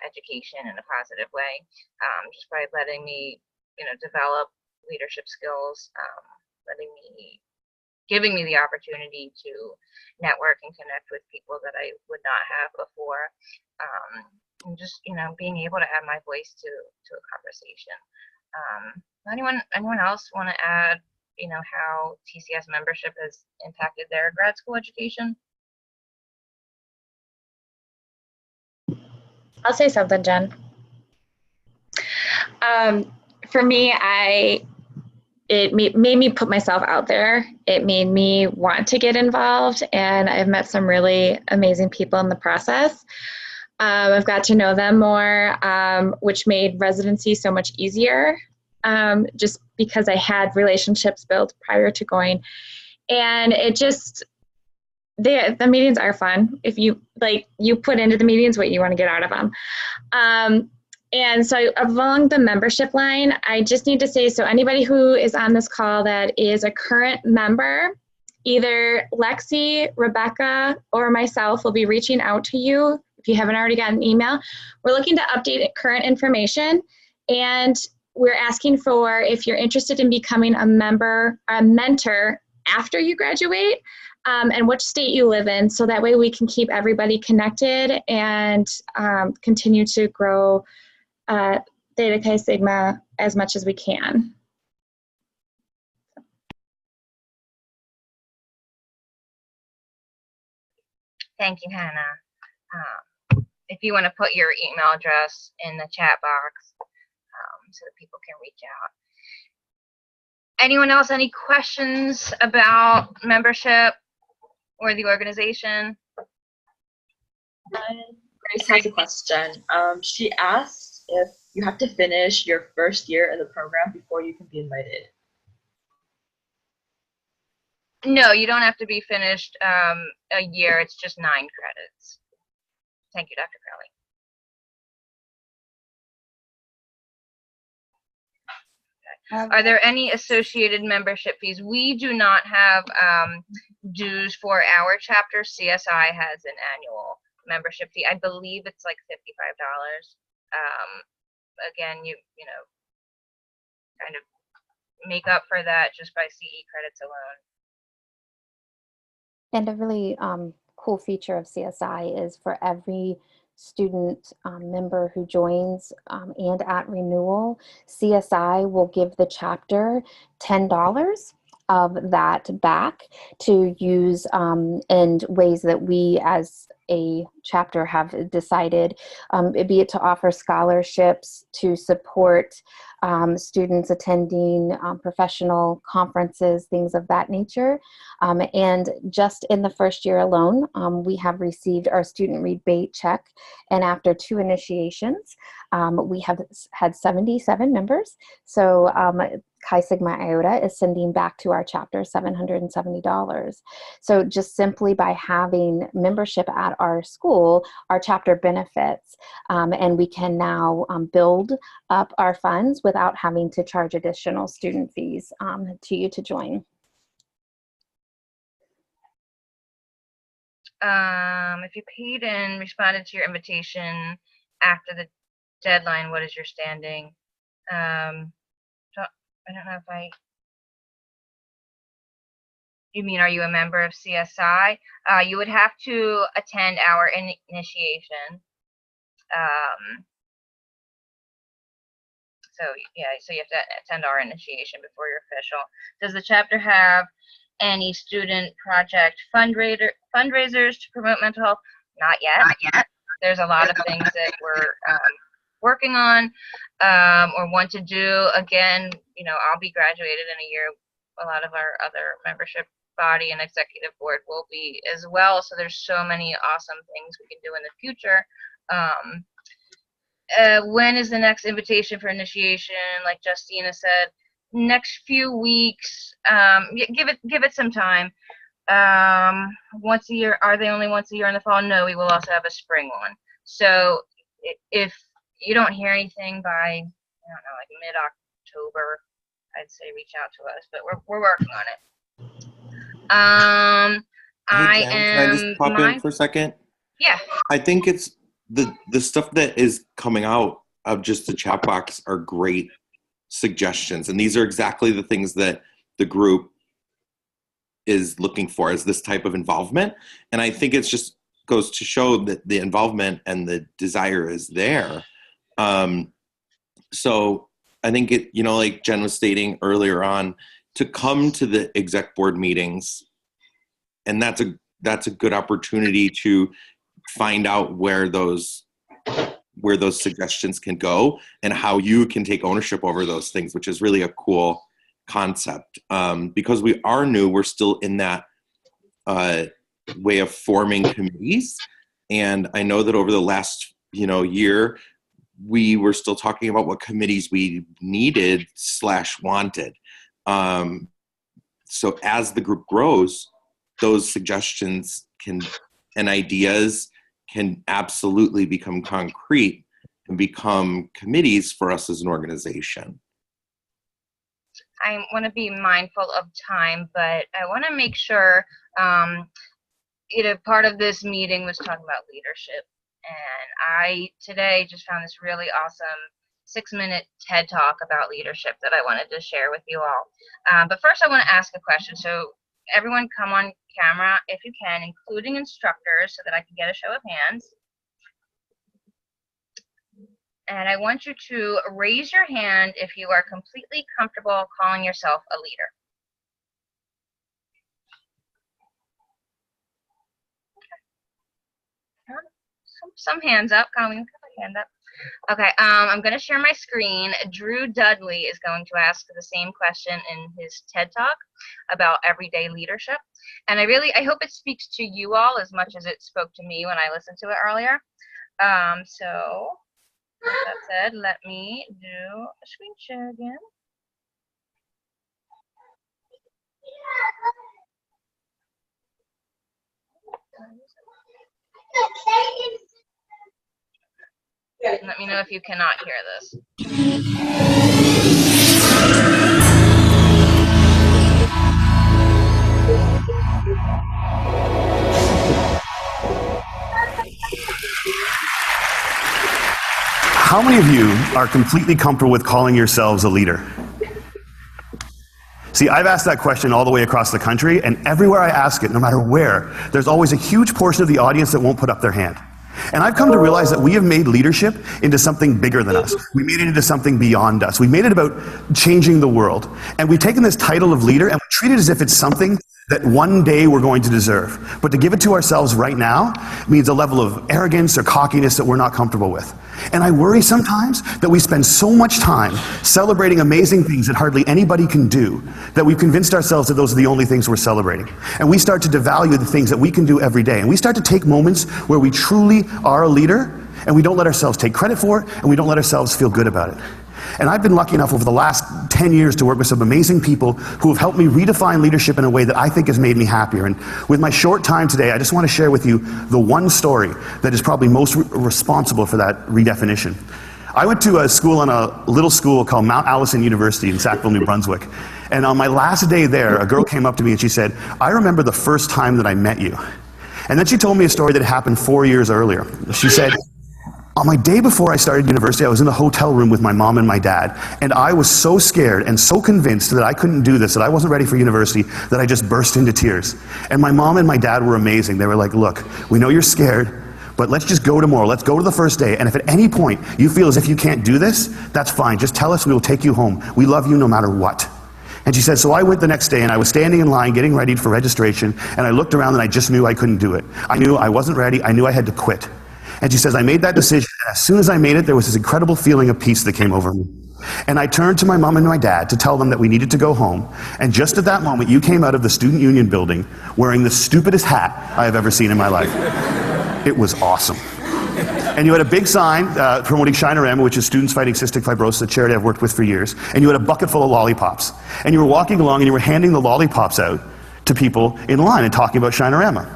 education in a positive way, just by letting me, develop leadership skills, giving me the opportunity to network and connect with people that I would not have before, and just being able to add my voice to a conversation. Anyone else want to add how TCS membership has impacted their grad school education? I'll say something, Jen. For me, it made me put myself out there. It made me want to get involved, and I've met some really amazing people in the process. I've got to know them more, which made residency so much easier, just because I had relationships built prior to going. And it just, the meetings are fun. If you put into the meetings what you want to get out of them. And so along the membership line, I just need to say, so anybody who is on this call that is a current member, either Lexi, Rebecca, or myself will be reaching out to you if you haven't already gotten an email. We're looking to update current information, and we're asking for if you're interested in becoming a member, a mentor after you graduate, and which state you live in, so that way we can keep everybody connected and continue to grow Theta Chi Sigma as much as we can. Thank you, Hannah. If you want to put your email address in the chat box so that people can reach out. Anyone else, any questions about membership or the organization? Grace has a question. She asked if you have to finish your first year in the program before you can be invited. No, you don't have to be finished a year. It's just 9 credits. Thank you, Dr. Crowley. Are there any associated membership fees? We do not have dues for our chapter. CSI has an annual membership fee. I believe it's like $55. Again, you kind of make up for that just by CE credits alone. And a really cool feature of CSI is for every student member who joins and at renewal, CSI will give the chapter $10 of that back to use in ways that we as a chapter have decided, be it to offer scholarships, to support students attending professional conferences, things of that nature. And just in the first year alone, we have received our student rebate check. And after 2 initiations, we have had 77 members. So Chi Sigma Iota is sending back to our chapter $770. So just simply by having membership at our school, our chapter benefits, and we can now build up our funds without having to charge additional student fees to you to join. If you paid and responded to your invitation after the deadline, what is your standing? I don't know if you mean, are you a member of CSI? You would have to attend our initiation. So yeah, so you have to attend our initiation before you're official. Does the chapter have any student project fundraisers to promote mental health? Not yet. Not yet. There's a lot of things that we're working on or want to do. Again, I'll be graduated in a year. A lot of our other membership body and executive board will be as well. So there's so many awesome things we can do in the future. When is the next invitation for initiation? Like Justina said, next few weeks. Give it some time. Once a year. Are they only once a year in the fall? No, we will also have a spring one. So if you don't hear anything by, I don't know, like mid-October, I'd say reach out to us, but we're working on it. Hey, Jen, can I just pop in for a second? Yeah. I think it's the stuff that is coming out of just the chat box are great suggestions. And these are exactly the things that the group is looking for, is this type of involvement. And I think it's just goes to show that the involvement and the desire is there. So I think it, you know, like Jen was stating earlier on, to come to the exec board meetings, and that's a good opportunity to find out where those suggestions can go and how you can take ownership over those things, which is really a cool concept. Because we are new, we're still in that way of forming committees. And I know that over the last, year, we were still talking about what committees we needed / wanted. So as the group grows, those suggestions and ideas can absolutely become concrete and become committees for us as an organization. I want to be mindful of time, but I want to make sure, part of this meeting was talking about leadership. And I today just found this really awesome 6-minute TED Talk about leadership that I wanted to share with you all. But first I want to ask a question. So everyone come on camera if you can, including instructors, so that I can get a show of hands. And I want you to raise your hand if you are completely comfortable calling yourself a leader. Okay. Some hands up. Colleen, put my hand up. Okay, I'm going to share my screen. Drew Dudley is going to ask the same question in his TED Talk about everyday leadership. And I hope it speaks to you all as much as it spoke to me when I listened to it earlier. So with that said, let me do a screen share again. Let me know if you cannot hear this. How many of you are completely comfortable with calling yourselves a leader? See, I've asked that question all the way across the country, and everywhere I ask it, no matter where, there's always a huge portion of the audience that won't put up their hand. And I've come to realize that we have made leadership into something bigger than us. We made it into something beyond us. We made it about changing the world. And we've taken this title of leader and we treat it as if it's something that one day we're going to deserve. But to give it to ourselves right now means a level of arrogance or cockiness that we're not comfortable with. And I worry sometimes that we spend so much time celebrating amazing things that hardly anybody can do, that we've convinced ourselves that those are the only things we're celebrating. And we start to devalue the things that we can do every day. And we start to take moments where we truly are a leader, and we don't let ourselves take credit for it, and we don't let ourselves feel good about it. And I've been lucky enough over the last 10 years to work with some amazing people who have helped me redefine leadership in a way that I think has made me happier. And with my short time today, I just want to share with you the one story that is probably most responsible for that redefinition. I went to a school on a little school called Mount Allison University in Sackville, New Brunswick. And on my last day there, a girl came up to me and she said, "I remember the first time that I met you." And then she told me a story that happened 4 years earlier. She said, "On my day before I started university, I was in the hotel room with my mom and my dad, and I was so scared and so convinced that I couldn't do this, that I wasn't ready for university, that I just burst into tears. And my mom and my dad were amazing. They were like, 'Look, we know you're scared, but let's just go tomorrow. Let's go to the first day. And if at any point you feel as if you can't do this, that's fine. Just tell us, we will take you home. We love you no matter what.'" And she said, so I went the next day and I was standing in line getting ready for registration, and I looked around and I just knew I couldn't do it. I knew I wasn't ready. I knew I had to quit. And she says, I made that decision, and as soon as I made it, there was this incredible feeling of peace that came over me. And I turned to my mom and my dad to tell them that we needed to go home. And just at that moment, you came out of the Student Union building wearing the stupidest hat I have ever seen in my life. It was awesome. And you had a big sign promoting Shinorama, which is Students Fighting Cystic Fibrosis, a charity I've worked with for years. And you had a bucket full of lollipops. And you were walking along and you were handing the lollipops out to people in line and talking about Shinorama.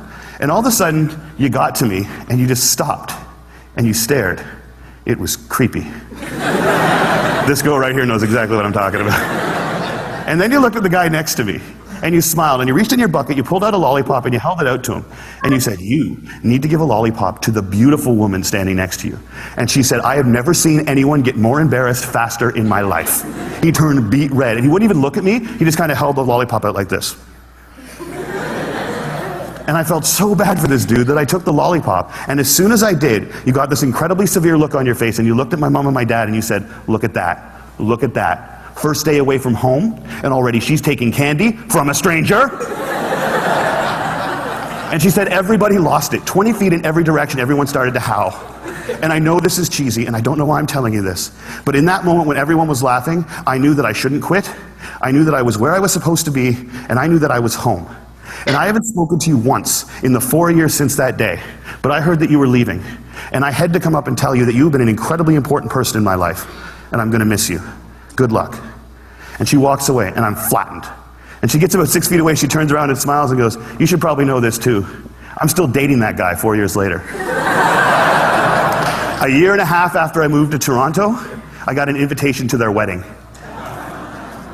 And all of a sudden, you got to me and you just stopped and you stared. It was creepy. This girl right here knows exactly what I'm talking about. And then you looked at the guy next to me and you smiled and you reached in your bucket, you pulled out a lollipop and you held it out to him. And you said, "You need to give a lollipop to the beautiful woman standing next to you." And she said, "I have never seen anyone get more embarrassed faster in my life." He turned beet red and he wouldn't even look at me. He just kind of held the lollipop out like this. And I felt so bad for this dude that I took the lollipop. And as soon as I did, you got this incredibly severe look on your face and you looked at my mom and my dad and you said, "Look at that. Look at that. First day away from home and already she's taking candy from a stranger." And she said everybody lost it. 20 feet in every direction, everyone started to howl. And I know this is cheesy and I don't know why I'm telling you this, but in that moment when everyone was laughing, I knew that I shouldn't quit. I knew that I was where I was supposed to be and I knew that I was home. And I haven't spoken to you once in the 4 years since that day, but I heard that you were leaving. And I had to come up and tell you that you've been an incredibly important person in my life, and I'm going to miss you. Good luck. And she walks away, and I'm flattened. And she gets about 6 feet away, she turns around and smiles and goes, "You should probably know this too. I'm still dating that guy 4 years later." A year and a half after I moved to Toronto, I got an invitation to their wedding.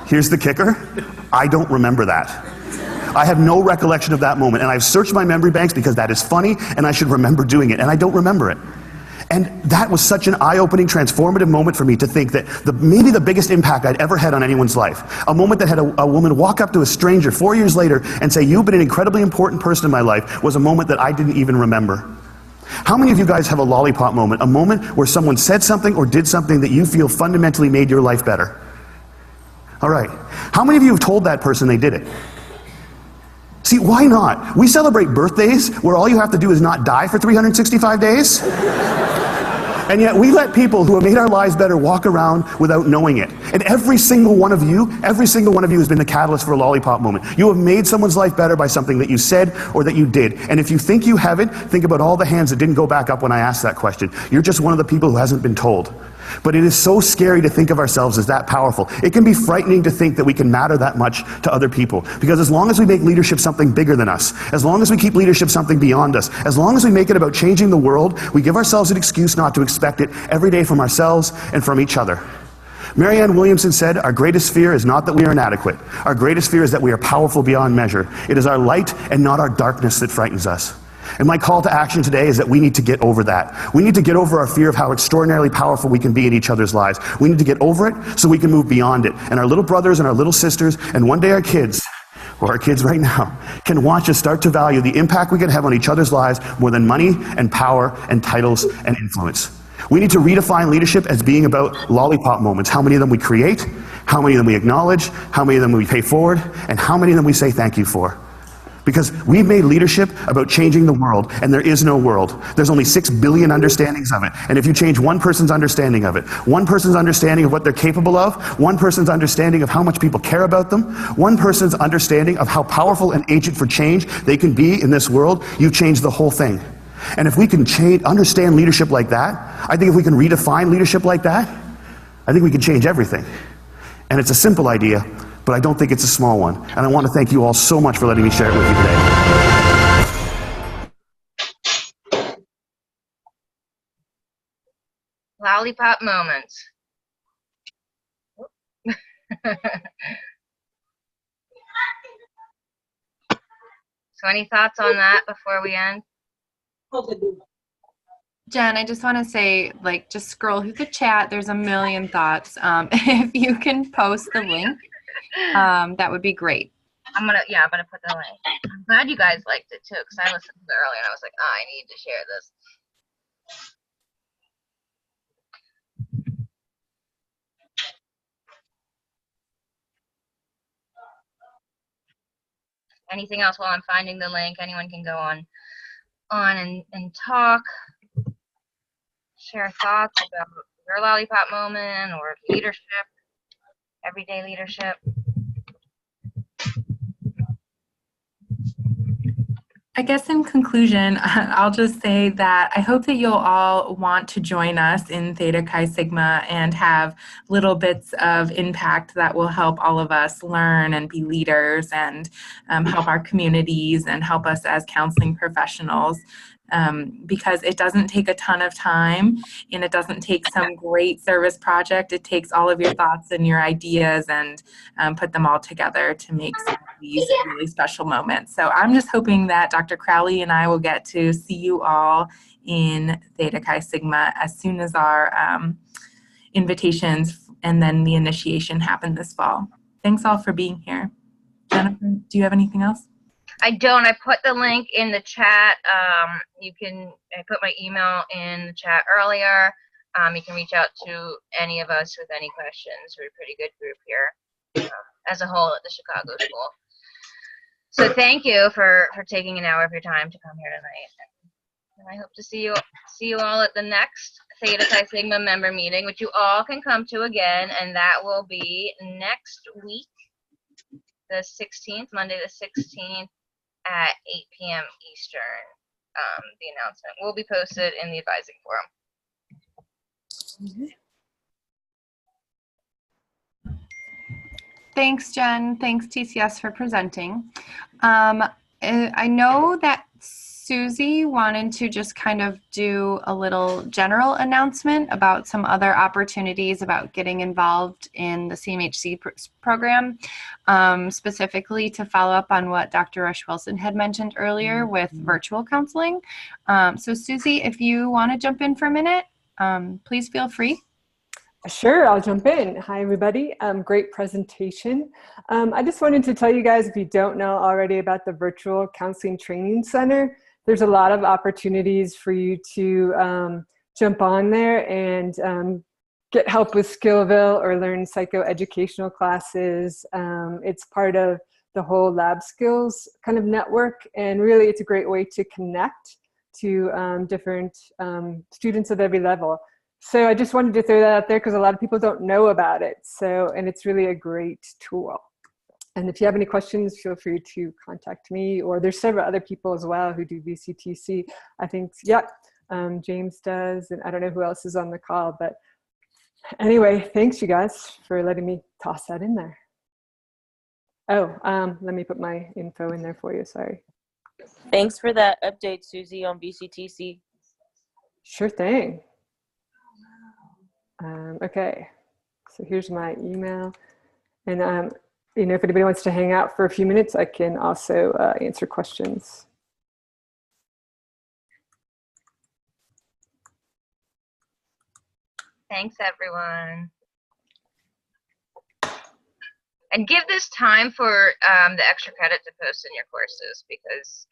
Here's the kicker, I don't remember that. I have no recollection of that moment, and I've searched my memory banks because that is funny, and I should remember doing it, and I don't remember it. And that was such an eye-opening, transformative moment for me to think that maybe the biggest impact I'd ever had on anyone's life, a moment that had a woman walk up to a stranger 4 years later and say, "You've been an incredibly important person in my life," was a moment that I didn't even remember. How many of you guys have a lollipop moment, a moment where someone said something or did something that you feel fundamentally made your life better? All right. How many of you have told that person they did it? See, why not? We celebrate birthdays where all you have to do is not die for 365 days. And yet we let people who have made our lives better walk around without knowing it. And every single one of you has been the catalyst for a lollipop moment. You have made someone's life better by something that you said or that you did. And if you think you haven't, think about all the hands that didn't go back up when I asked that question. You're just one of the people who hasn't been told. But it is so scary to think of ourselves as that powerful. It can be frightening to think that we can matter that much to other people. Because as long as we make leadership something bigger than us, as long as we keep leadership something beyond us, as long as we make it about changing the world, we give ourselves an excuse not to expect it every day from ourselves and from each other. Marianne Williamson said, "Our greatest fear is not that we are inadequate. Our greatest fear is that we are powerful beyond measure. It is our light and not our darkness that frightens us." And my call to action today is that we need to get over that. We need to get over our fear of how extraordinarily powerful we can be in each other's lives. We need to get over it so we can move beyond it. And our little brothers and our little sisters, and one day our kids, or our kids right now, can watch us start to value the impact we can have on each other's lives more than money and power and titles and influence. We need to redefine leadership as being about lollipop moments. How many of them we create, how many of them we acknowledge, how many of them we pay forward, and how many of them we say thank you for. Because we've made leadership about changing the world, and there is no world. There's only 6 billion understandings of it. And if you change one person's understanding of it, one person's understanding of what they're capable of, one person's understanding of how much people care about them, one person's understanding of how powerful an agent for change they can be in this world, you've changed the whole thing. And if we can understand leadership like that, I think if we can redefine leadership like that, I think we can change everything. And it's a simple idea, but I don't think it's a small one. And I want to thank you all so much for letting me share it with you today. Lollipop moments. So any thoughts on that before we end? Jen, I just want to say, like, just scroll through the chat. There's a million thoughts. If you can post the link, that would be great. I'm gonna put the link. I'm glad you guys liked it too, because I listened to it earlier and I was like, oh, I need to share this. Anything else while I'm finding the link? Anyone can go on and talk, share thoughts about Sugar Lollipop moment or leadership, everyday leadership? I guess in conclusion, I'll just say that I hope that you'll all want to join us in Theta Chi Sigma and have little bits of impact that will help all of us learn and be leaders and help our communities and help us as counseling professionals. Because it doesn't take a ton of time and it doesn't take some great service project. It takes all of your thoughts and your ideas and put them all together to make some of these really special moments. So I'm just hoping that Dr. Crowley and I will get to see you all in Theta Chi Sigma as soon as our invitations and then the initiation happen this fall. Thanks all for being here. Jennifer, do you have anything else? I don't. I put the link in the chat. I put my email in the chat earlier. You can reach out to any of us with any questions. We're a pretty good group here as a whole at the Chicago School. So thank you for taking an hour of your time to come here tonight. And I hope to see you all at the next Theta Chi Sigma member meeting, which you all can come to again, and that will be next week, the 16th, Monday the 16th. At 8 p.m. Eastern. The announcement will be posted in the advising forum. Thanks, Jen. Thanks, TCS, for presenting. I know that Susie wanted to just kind of do a little general announcement about some other opportunities about getting involved in the CMHC program, specifically to follow up on what Dr. Rush Wilson had mentioned earlier with virtual counseling. So Susie, if you want to jump in for a minute, please feel free. Sure, I'll jump in. Hi, everybody. Great presentation. I just wanted to tell you guys, if you don't know already about the Virtual Counseling Training Center, there's a lot of opportunities for you to jump on there and get help with Skillville or learn psychoeducational classes. It's part of the whole lab skills kind of network, and really it's a great way to connect to different students of every level. So I just wanted to throw that out there because a lot of people don't know about it. And it's really a great tool. And if you have any questions, feel free to contact me, or there's several other people as well who do VCTC. I think, James does, and I don't know who else is on the call, but anyway, thanks you guys for letting me toss that in there. Oh, let me put my info in there for you, sorry. Thanks for that update, Susie, on VCTC. Sure thing. Okay, so here's my email. And if anybody wants to hang out for a few minutes, I can also answer questions. Thanks, everyone. And give this time for the extra credit to post in your courses, because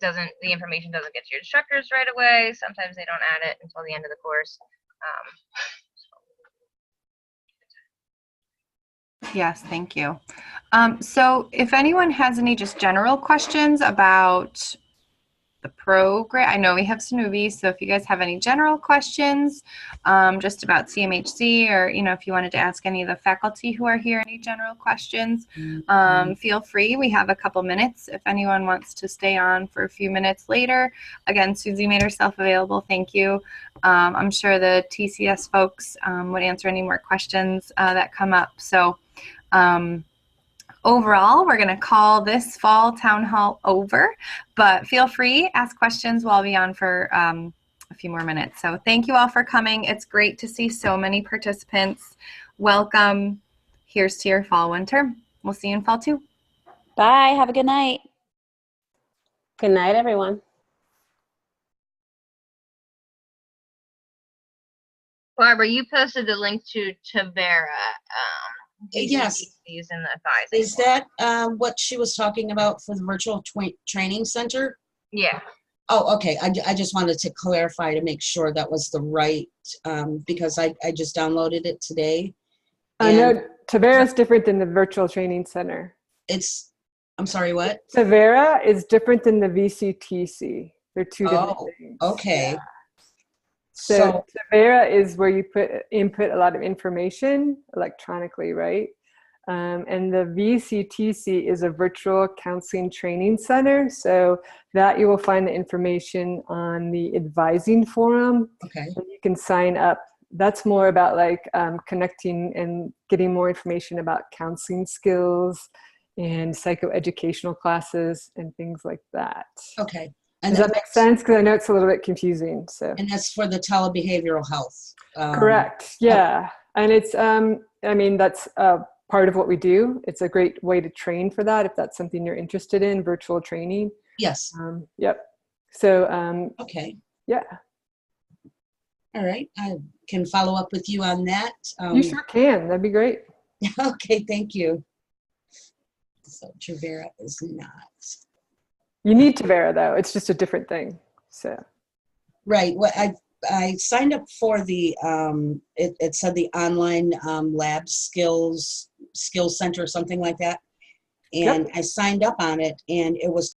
the information doesn't get to your instructors right away. Sometimes they don't add it until the end of the course. Yes, thank you. So if anyone has any just general questions about the program, I know we have some newbies, so if you guys have any general questions just about CMHC, or if you wanted to ask any of the faculty who are here any general questions, feel free. We have a couple minutes if anyone wants to stay on for a few minutes later. Again, Susie made herself available. Thank you. I'm sure the TCS folks would answer any more questions that come up. So overall, we're going to call this fall town hall over, but feel free, ask questions. We'll be on for a few more minutes. So thank you all for coming. It's great to see so many participants. Welcome. Here's to your fall one term. We'll see you in fall 2. Bye. Have a good night. Good night, everyone. Barbara, you posted the link to Tavera. Yes. In the advising. Is that what she was talking about for the virtual training center? Yeah. Oh, okay. I just wanted to clarify to make sure that was the right, because I just downloaded it today. I know Tavera is different than the virtual training center. I'm sorry, what? Tavera is different than the VCTC. They're two different things. Okay. So Tavera is where you input a lot of information electronically, right? And the VCTC is a virtual counseling training center. So that you will find the information on the advising forum. Okay. And you can sign up. That's more about like connecting and getting more information about counseling skills and psychoeducational classes and things like that. Okay. Does that make sense? Because I know it's a little bit confusing. So. And that's for the telebehavioral health. Correct. Yeah. And it's, I mean, that's part of what we do. It's a great way to train for that if that's something you're interested in, virtual training. Yes. Yep. So, okay. Yeah. All right. I can follow up with you on that. You sure can. That'd be great. Okay. Thank you. So Travera is not. You need Tavera though. It's just a different thing. So. Right. Well, I signed up for the it said the online lab skills center or something like that, and I signed up on it, and it was